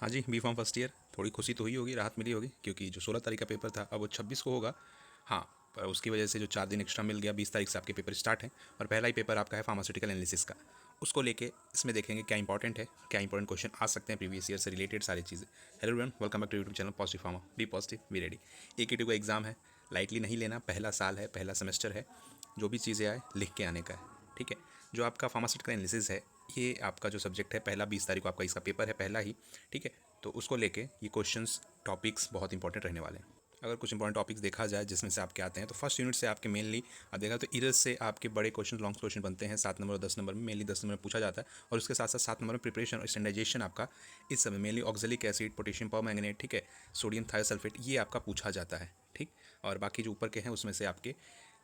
हाँ जी, B form first year. थोड़ी खुशी तो हुई होगी, राहत मिली होगी, क्योंकि जो 16 तारीख का पेपर था अब वो 26 को होगा। हाँ, पर उसकी वजह से जो 4 दिन एक्स्ट्रा मिल गया, 20 तारीख से आपके पेपर स्टार्ट हैं और पहला ही पेपर आपका है फार्मास्यूटिकल एनालिसिस का। उसको लेके इसमें देखेंगे क्या इंपॉर्टेंट है, क्या इंपॉर्टेंट क्वेश्चन आ सकते हैं प्रीवियस ईयर से रिलेटेड सारी चीज़ें। Hello everyone, welcome back to YouTube channel positive pharma. Be positive, be ready. AKT का एग्जाम है, लाइटली नहीं लेना। पहला साल है, पहला सेमेस्टर है, जो भी चीज़ें आए लिख के आने का है, ठीक है। जो आपका फार्मास्यूटिकल एनालिसिस है, ये आपका जो सब्जेक्ट है, पहला 20 तारीख को आपका इसका पेपर है, पहला ही, ठीक है। तो उसको लेके ये क्वेश्चंस टॉपिक्स बहुत इंपॉर्टेंट रहने वाले हैं। अगर कुछ इंपॉर्टेंट टॉपिक्स देखा जाए जिसमें से आपके आते हैं, तो फर्स्ट यूनिट से आपके मेनली आप देखा तो इरस से आपके बड़े क्वेश्चन, लॉन्ग क्वेश्चन बनते हैं 7 नंबर और 10 नंबर में। मेनली 10 नंबर में पूछा जाता है और उसके साथ साथ 7 नंबर में प्रिपरेशन और स्टैंडर्डाइजेशन आपका इस समय mainly oxalic acid, potassium permanganate, ठीक है, सोडियम थायोसल्फेट, ये आपका पूछा जाता है, ठीक। और बाकी जो ऊपर के हैं उसमें से आपके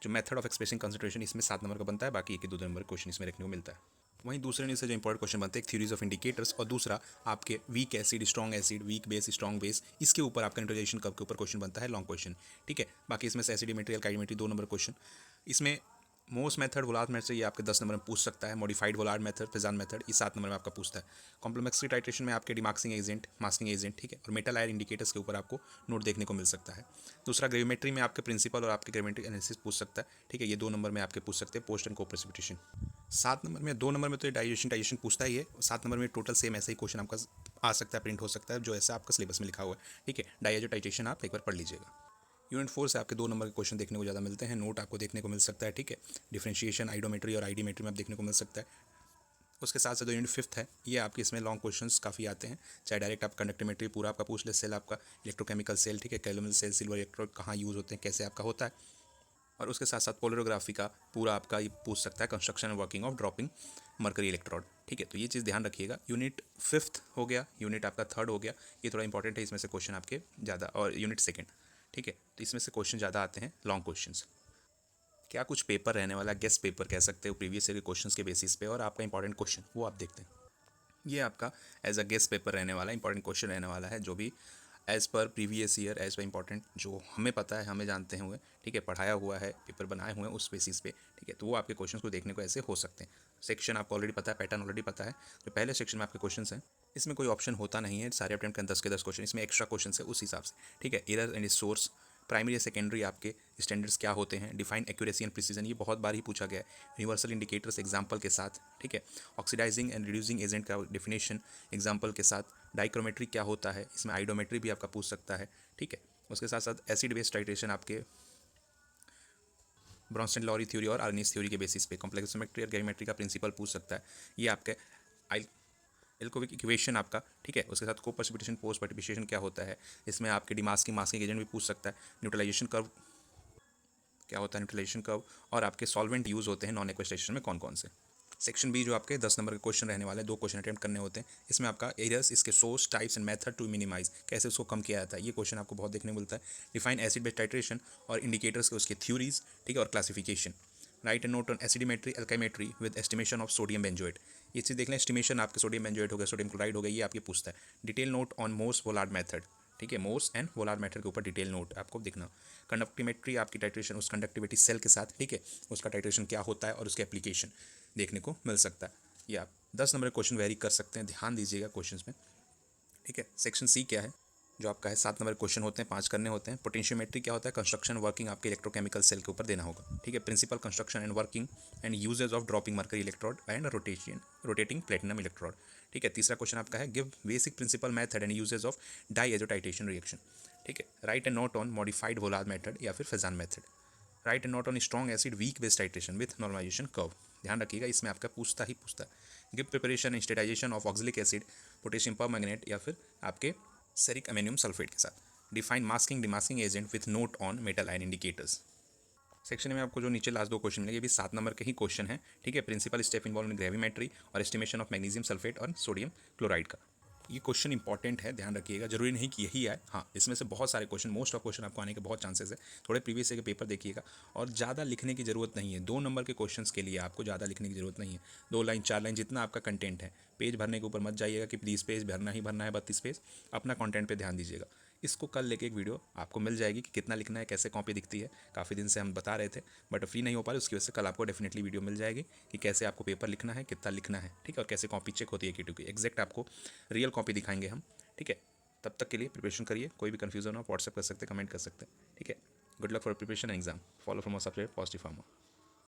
जो मेथड ऑफ एक्सप्रेसिंग कंसंट्रेशन इसमें 7 नंबर का बनता है, बाकी 1-2 नंबर क्वेश्चन इसमें रखने को मिलता है। वहीं दूसरे यूनिट से जो इंपॉर्टेंट क्वेश्चन बनते हैं, एक थ्योरीज ऑफ इंडिकेटर्स और दूसरा आपके weak acid, strong acid, weak base, strong base, इसके ऊपर आपका न्यूट्रलाइजेशन कर्व के ऊपर क्वेश्चन बनता है, लॉन्ग क्वेश्चन, ठीक है। बाकी इसमें से एसिडिमेट्री, अल्काइडिमेट्री 2 नंबर क्वेश्चन। इसमें मोस्ट मेथड वोलार्ड मेथड से ये आपके 10 नंबर में पूछ सकता है। Modified Volhard method, Fizaan method, ये 7 नंबर में आपका पूछता है। कॉम्प्लेमेक्सी टाइट्रेशन में आपके डिमार्क्सिंग एजेंट, मास्किंग एजेंट, ठीक है, और मेटल आयर इंडिकेटर्स के ऊपर आपको नोट देखने को मिल सकता है। दूसरा ग्रेविमेट्री में आपके प्रिंसिपल और आपके ग्रेविमेट्री एनालिसिस पूछ सकता है, ठीक है। ये 2 नंबर में आपके पूछ सकते हैं, पोस्ट एंड को प्रेसिपिटेशन। 7 नंबर में 2 नंबर में तो डाइजेशन पूछता ही है। 7 नंबर में टोटल सेम ऐसा ही क्वेश्चन आपका आ सकता है, प्रिंट हो सकता है, जो ऐसा आपका सिलेबस में लिखा हुआ है, ठीक है। डाइजेटाइजेशन आप एक बार पढ़ लीजिएगा। यूनिट 4 से आपके 2 नंबर के क्वेश्चन देखने को ज़्यादा मिलते हैं, नोट आपको देखने को मिल सकता है, ठीक है। डिफरेंशिएशन, आइडोमेट्री और आईडीमेट्री में आप देखने को मिल सकता है। उसके साथ साथ जो यूनिट 5 है, ये आपके इसमें लॉन्ग क्वेश्चंस काफ़ी आते हैं। चाहे डायरेक्ट आप कंडक्टिमेट्री पूरा आपका पूछ ले, सेल आपका इलेक्ट्रोकेमिकल सेल, ठीक है, कैलोमिल सेल, सिल्वर इलेक्ट्रोड कहाँ यूज़ होते हैं, कैसे आपका होता है। और उसके साथ साथ पोलरोग्राफी का पूरा आपका ये पूछ सकता है, construction and working of dropping mercury electrode, ठीक है। तो ये चीज़ ध्यान रखिएगा। यूनिट 5 हो गया, यूनिट आपका 3 हो गया, ये थोड़ा इंपॉर्टेंट है, इसमें से क्वेश्चन आपके ज़्यादा। और यूनिट 2, ठीक है, तो इसमें से क्वेश्चन ज़्यादा आते हैं, लॉन्ग क्वेश्चंस। क्या कुछ पेपर रहने वाला, गेस्ट पेपर कह सकते हो, प्रीवियस ईयर के क्वेश्चंस के बेसिस पे, और आपका इंपॉर्टेंट क्वेश्चन वो आप देखते हैं। ये आपका एज अ गेस्ट पेपर रहने वाला, इंपॉर्टेंट क्वेश्चन रहने वाला है, जो भी as per previous year, as per important, जो हमें पता है, हमें जानते हुए, ठीक है, पढ़ाया हुआ है, पेपर बनाए हुए हैं उस बेसिस पे, ठीक है। तो वो आपके क्वेश्चंस को देखने को ऐसे हो सकते हैं। सेक्शन आपको ऑलरेडी पता है, पैटर्न ऑलरेडी पता है। जो पहले सेक्शन में आपके क्वेश्चंस हैं, इसमें कोई ऑप्शन होता नहीं है, सारे अटेम्प्ट करें 10 के 10 क्वेश्चन, इसमें एक्स्ट्रा क्वेश्चन है उस हिसाब से, ठीक है। एरर एंड सोर्स, प्राइमरी या सेकेंडरी आपके स्टैंडर्ड्स क्या होते हैं, डिफाइन एक्यूरेसी एंड प्रिसीजन, ये बहुत बार ही पूछा गया है। यूनिवर्सल इंडिकेटर्स एग्जांपल के साथ, ठीक है। ऑक्सीडाइजिंग एंड रिड्यूसिंग एजेंट का डेफिनेशन एग्जांपल के साथ। डाइक्रोमेट्री क्या होता है, इसमें आइडोमेट्री भी आपका पूछ सकता है, ठीक है। उसके साथ साथ एसिड बेस टाइट्रेशन आपके ब्रॉन्स्टन लॉरी थ्योरी और आर्निस थ्योरी के बेसिस पे। कॉम्प्लेक्सोमेट्री और ग्रेविमेट्री का प्रिंसिपल पूछ सकता है, ये आपके एल्कोविक इक्वेशन आपका, ठीक है। उसके साथ को प्रेसिपिटेशन, पोस्ट प्रेसिपिटेशन क्या होता है, इसमें आपके डिमास्किंग, मास्किंग एजेंट भी पूछ सकता है। न्यूट्रलाइजेशन कर्व क्या होता है, न्यूट्रलाइजेशन कर्व, और आपके सॉल्वेंट यूज़ होते हैं नॉन एक्वस स्टेशन में कौन कौन से। सेक्शन बी जो आपके 10 नंबर के क्वेश्चन रहने वाले हैं, 2 क्वेश्चन अटेम्प्ट करने होते हैं। इसमें आपका एरियर्स, इसके source, types and method to minimize, कैसे उसको कम किया जाता है, ये क्वेश्चन आपको बहुत देखने को मिलता है। डिफाइन एसिड बेस टाइट्रेशन और इंडिकेटर्स के उसके थ्योरीज, ठीक है, और classification. Write and note on acidimetry, alkalimetry with estimation of sodium benzoate, ये चीज़ देख लें। एस्टिमेशन आपके सोडियम बेंजोएट हो गया, सोडियम क्लोराइड हो गया, ये आपके पूछता है। Detail note on Mohr's Volhard method, ठीक है, मोर्स एंड वोलार्ड मेथड के ऊपर डिटेल नोट आपको दिखना। कंडक्टिमेट्री आपकी टाइट्रेशन, उस कंडक्टिविटी सेल के साथ, ठीक है, उसका टाइट्रेशन क्या होता है और उसके एप्लीकेशन देखने को मिल सकता है। ये आप 10 नंबर क्वेश्चन वेरी कर सकते हैं, ध्यान दीजिएगा क्वेश्चंस में, ठीक है। सेक्शन सी क्या है, जो आपका है 7 नंबर क्वेश्चन होते हैं, 5 करने होते हैं। पोटेंशियोमेट्री क्या होता है, कंस्ट्रक्शन वर्किंग आपके इलेक्ट्रोकेमिकल सेल के ऊपर देना होगा, ठीक है। Principle construction and working and uses of dropping mercury electrode and rotating platinum electrode, ठीक है। तीसरा क्वेश्चन आपका है give basic principle method and uses of diazotization reaction, ठीक है। Write and note on modified Volhard method या फिर Fajans method. Write and note on strong acid weak base titration with normalization curve, ध्यान रखिएगा, इसमें आपका पूछता ही पूछता है। Give preparation and standardization of oxalic acid, potassium permanganate या फिर आपके सेरिक अमोनियम सल्फेट के साथ। Define masking demasking agent with note on metal ion indicators. Section में आपको जो नीचे लास्ट 2 क्वेश्चन मिलेंगे, ये भी 7 नंबर के ही क्वेश्चन है, ठीक है। Principle step involve in gravimetry और एस्टिमेशन ऑफ मैग्नीशियम सल्फेट और सोडियम क्लोराइड का। ये क्वेश्चन इंपॉर्टेंट है, ध्यान रखिएगा, जरूरी नहीं कि यही आए, हाँ, इसमें से बहुत सारे क्वेश्चन, मोस्ट ऑफ क्वेश्चन आपको आने के बहुत चांसेस है। थोड़े प्रीवियस ईयर के पेपर देखिएगा, और ज़्यादा लिखने की ज़रूरत नहीं है। 2 नंबर के क्वेश्चंस के लिए आपको ज़्यादा लिखने की ज़रूरत नहीं है। 2 लाइन 4 लाइन जितना आपका कंटेंट है, पेज भरने के ऊपर मत जाइएगा कि 20 पेज भरना ही भरना है, 32 पेज। अपना कंटेंट पे ध्यान दीजिएगा। इसको कल लेके एक वीडियो आपको मिल जाएगी कि कितना लिखना है, कैसे कॉपी दिखती है। काफ़ी दिन से हम बता रहे थे बट फ्री नहीं हो पा रहे, उसकी वजह से कल आपको डेफिनेटली वीडियो मिल जाएगी कि कैसे आपको पेपर लिखना है, कितना लिखना है, ठीक है, और कैसे कॉपी चेक होती है AKT की। एग्जैक्ट आपको रियल कॉपी दिखाएंगे हम, ठीक है, तब तक के लिए प्रिपरेशन करिए, कोई भी कन्फ्यूजन हो आप व्हाट्सएप कर सकते हैं, कमेंट कर सकते हैं। ठीक है, good luck for preparation exam, follow from subscribe positive farmer.